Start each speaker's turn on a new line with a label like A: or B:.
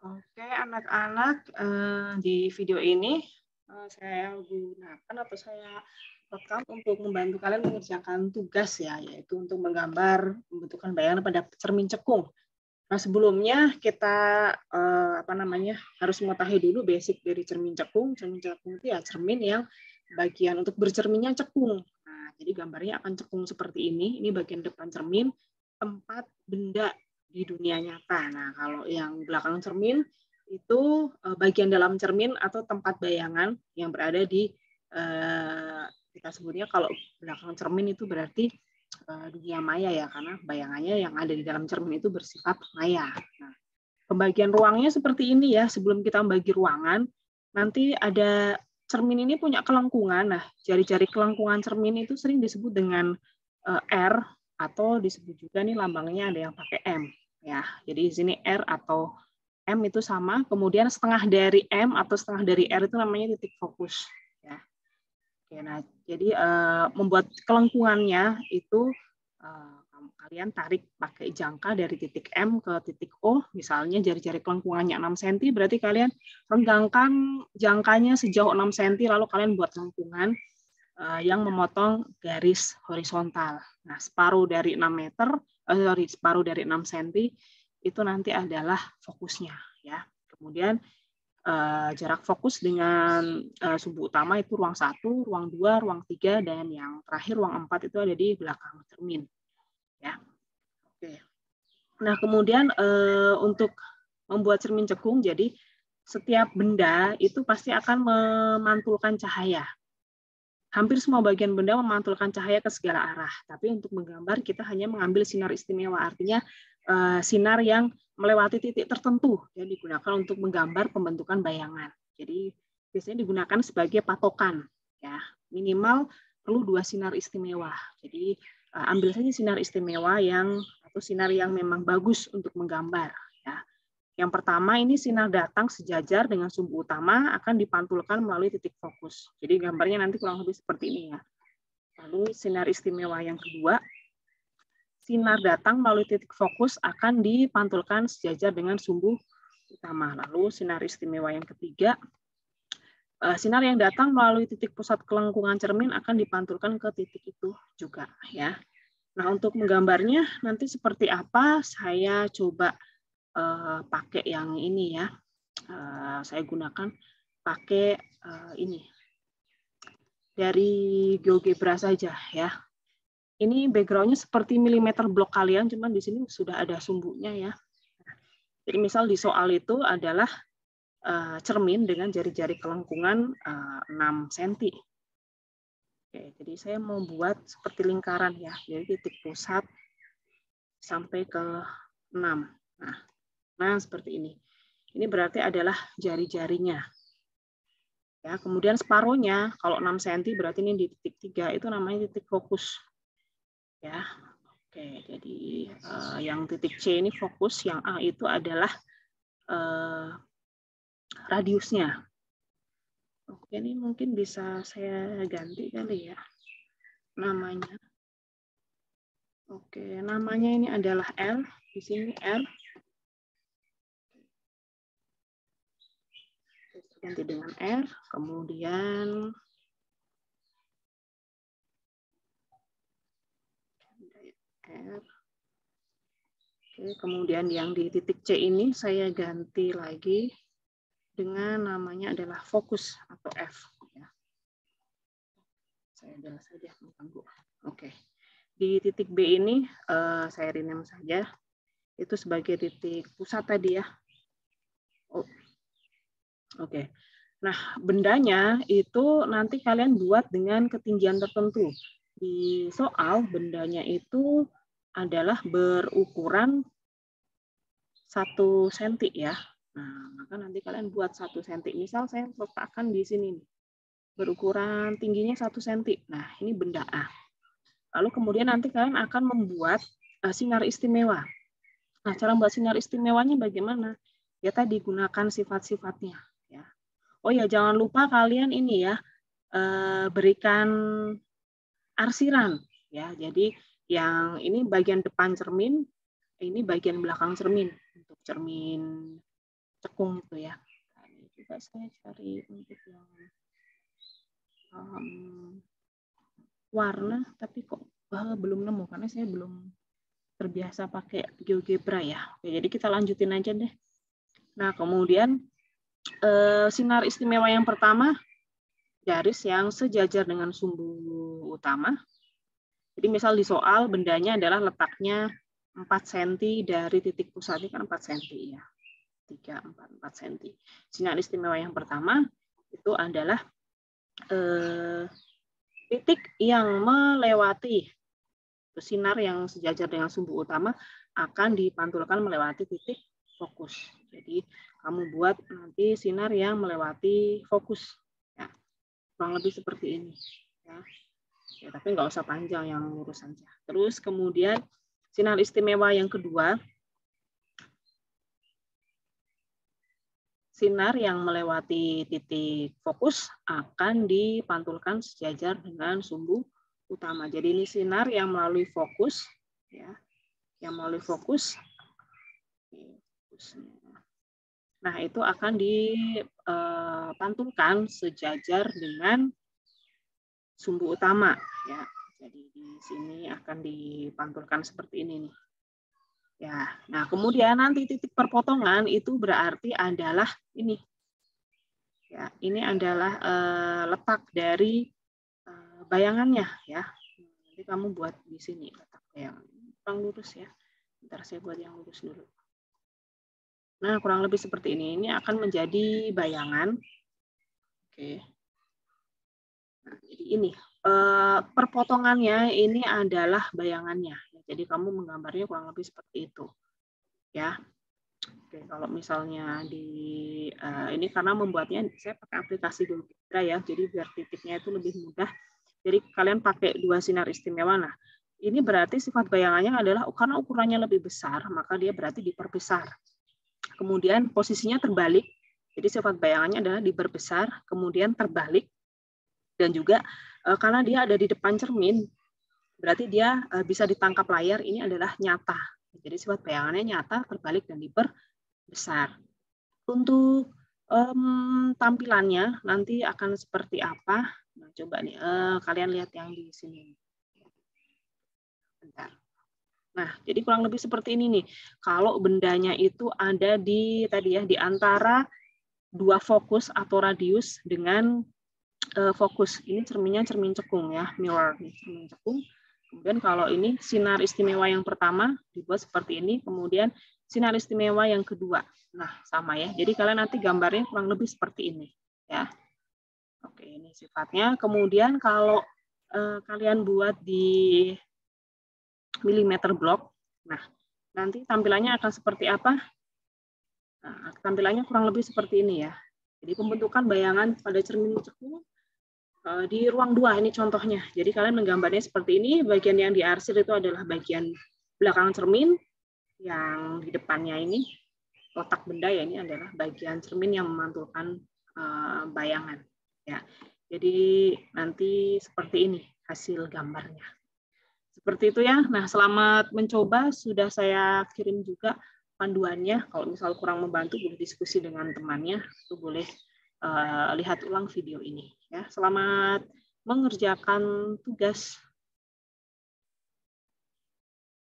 A: Oke, anak-anak, di video ini, saya gunakan atau saya rekam untuk membantu kalian mengerjakan tugas ya, yaitu untuk menggambar membentukkan bayangan pada cermin cekung. Nah, sebelumnya kita, harus mengetahui dulu basic dari cermin cekung. Cermin cekung itu ya cermin yang bagian untuk bercerminnya cekung. Nah, jadi gambarnya akan cekung seperti ini bagian depan cermin, tempat benda di dunia nyata. Nah, kalau yang belakang cermin itu, bagian dalam cermin atau tempat bayangan yang berada di, kita sebutnya kalau belakang cermin itu berarti dunia maya ya, karena bayangannya yang ada di dalam cermin itu bersifat maya. Nah, pembagian ruangnya seperti ini ya, sebelum kita membagi ruangan, nanti ada cermin ini punya kelengkungan. Nah, jari-jari kelengkungan cermin itu sering disebut dengan R atau disebut juga nih lambangnya ada yang pakai M ya. Jadi di sini R atau M itu sama, kemudian setengah dari M atau setengah dari R itu namanya titik fokus ya. Oke, nah jadi membuat kelengkungannya itu kalian tarik pakai jangka dari titik M ke titik O, misalnya jari-jari kelengkungannya 6 cm, berarti kalian renggangkan jangkanya sejauh 6 cm, lalu kalian buat lengkungan yang memotong garis horizontal. Nah, separuh dari 6 meter, separuh dari 6 cm itu nanti adalah fokusnya ya. Kemudian jarak fokus dengan sumbu utama itu ruang 1, ruang 2, ruang 3, dan yang terakhir ruang 4 itu ada di belakang cermin. Ya. Oke. Nah, kemudian untuk membuat cermin cekung, jadi setiap benda itu pasti akan memantulkan cahaya. Hampir semua bagian benda memantulkan cahaya ke segala arah. Tapi untuk menggambar kita hanya mengambil sinar istimewa, artinya sinar yang melewati titik tertentu yang digunakan untuk menggambar pembentukan bayangan. Jadi biasanya digunakan sebagai patokan, ya minimal perlu 2 sinar istimewa. Jadi ambil saja sinar istimewa atau sinar yang memang bagus untuk menggambar. Ya. Yang pertama ini sinar datang sejajar dengan sumbu utama akan dipantulkan melalui titik fokus. Jadi gambarnya nanti kurang lebih seperti ini ya. Lalu sinar istimewa yang kedua, sinar datang melalui titik fokus akan dipantulkan sejajar dengan sumbu utama. Lalu sinar istimewa yang ketiga, sinar yang datang melalui titik pusat kelengkungan cermin akan dipantulkan ke titik itu juga ya. Nah, untuk menggambarnya nanti seperti apa, saya coba pakai yang ini ya. Saya gunakan pakai ini dari GeoGebra saja ya. Ini background-nya seperti milimeter blok kalian, cuman di sini sudah ada sumbunya ya. Jadi misal di soal itu adalah cermin dengan jari-jari kelengkungan 6 cm. Oke, jadi saya mau buat seperti lingkaran ya, jadi titik pusat sampai ke 6. Nah, seperti ini. Ini berarti adalah jari-jarinya. Ya, kemudian separuhnya, kalau 6 cm berarti ini di titik 3, itu namanya titik fokus. Ya, oke, jadi yang titik C ini fokus, yang A itu adalah radiusnya. Oke, ini mungkin bisa saya ganti kali ya namanya. Oke, namanya ini adalah L, di sini R. Ganti dengan R, kemudian R. Oke, kemudian yang di titik C ini saya ganti lagi dengan namanya adalah fokus atau F. Ya. Saya jelas saja mengganggu. Oke, di titik B ini saya rename saja. Itu sebagai titik pusat tadi ya. Oh. Oke. Nah, bendanya itu nanti kalian buat dengan ketinggian tertentu. Di soal bendanya itu adalah berukuran 1 cm ya. Nah, maka nanti kalian buat 1 cm. Misal saya letakkan di sini nih. Berukuran tingginya 1 cm. Nah, ini benda A. Lalu kemudian nanti kalian akan membuat sinar istimewa. Nah, cara membuat sinar istimewanya bagaimana? Ya tadi gunakan sifat-sifatnya. Ya. Oh ya, jangan lupa kalian ini ya, berikan arsiran. Ya, jadi yang ini bagian depan cermin, ini bagian belakang cermin. Untuk cermin cekung itu ya. Nah, ini juga saya cari untuk yang warna, tapi kok belum nemu karena saya belum terbiasa pakai GeoGebra ya. Oke, jadi kita lanjutin aja deh. Nah, kemudian sinar istimewa yang pertama, garis yang sejajar dengan sumbu utama. Jadi misal di soal bendanya adalah letaknya 4 cm dari titik pusatnya kan 4 cm ya. 3, 4 cm. Sinar istimewa yang pertama itu adalah titik yang melewati sinar yang sejajar dengan sumbu utama akan dipantulkan melewati titik fokus. Jadi kamu buat nanti sinar yang melewati fokus. Ya, kurang lebih seperti ini. Ya, tapi nggak usah panjang, yang lurus saja. Terus kemudian sinar istimewa yang kedua, sinar yang melewati titik fokus akan dipantulkan sejajar dengan sumbu utama. Jadi ini sinar yang melalui fokus, ya, yang melalui fokus. Nah, itu akan dipantulkan sejajar dengan sumbu utama, ya. Jadi di sini akan dipantulkan seperti ini nih. Ya, nah kemudian nanti titik perpotongan itu berarti adalah ini. Ya, ini adalah letak dari bayangannya, ya. Nanti kamu buat di sini letak bayangan. Kurang lurus ya. Bentar saya buat yang lurus dulu. Nah, kurang lebih seperti ini. Ini akan menjadi bayangan. Oke. Nah, jadi ini perpotongannya ini adalah bayangannya. Jadi kamu menggambarnya kurang lebih seperti itu, ya. Oke, kalau misalnya di ini karena membuatnya saya pakai aplikasi GeoGebra ya, jadi biar titiknya itu lebih mudah. Jadi kalian pakai 2 sinar istimewa. Nah, ini berarti sifat bayangannya adalah karena ukurannya lebih besar, maka dia berarti diperbesar. Kemudian posisinya terbalik, jadi sifat bayangannya adalah diperbesar, kemudian terbalik, dan juga karena dia ada di depan cermin, berarti dia bisa ditangkap layar, ini adalah nyata. Jadi sifat bayangannya nyata, terbalik, dan diperbesar. Untuk tampilannya nanti akan seperti apa? Nah, coba nih, kalian lihat yang di sini. Bentar. Nah, jadi kurang lebih seperti ini nih. Kalau bendanya itu ada di tadi ya, di antara 2 fokus atau radius dengan fokus. Ini cerminnya cermin cekung ya, mirror nih, cermin cekung. Kemudian kalau ini sinar istimewa yang pertama dibuat seperti ini, kemudian sinar istimewa yang kedua. Nah, sama ya. Jadi kalian nanti gambarnya kurang lebih seperti ini ya. Oke, ini sifatnya. Kemudian kalau kalian buat di milimeter block, nah nanti tampilannya akan seperti apa? Nah, tampilannya kurang lebih seperti ini ya. Jadi pembentukan bayangan pada cermin cekung di ruang 2 ini contohnya. Jadi kalian menggambarnya seperti ini, bagian yang diarsir itu adalah bagian belakang cermin, yang di depannya ini letak benda ya, ini adalah bagian cermin yang memantulkan bayangan. Ya, jadi nanti seperti ini hasil gambarnya. Seperti itu ya. Nah, selamat mencoba. Sudah saya kirim juga panduannya. Kalau misal kurang membantu, boleh diskusi dengan temannya. Itu boleh lihat ulang video ini. Ya, selamat mengerjakan tugas.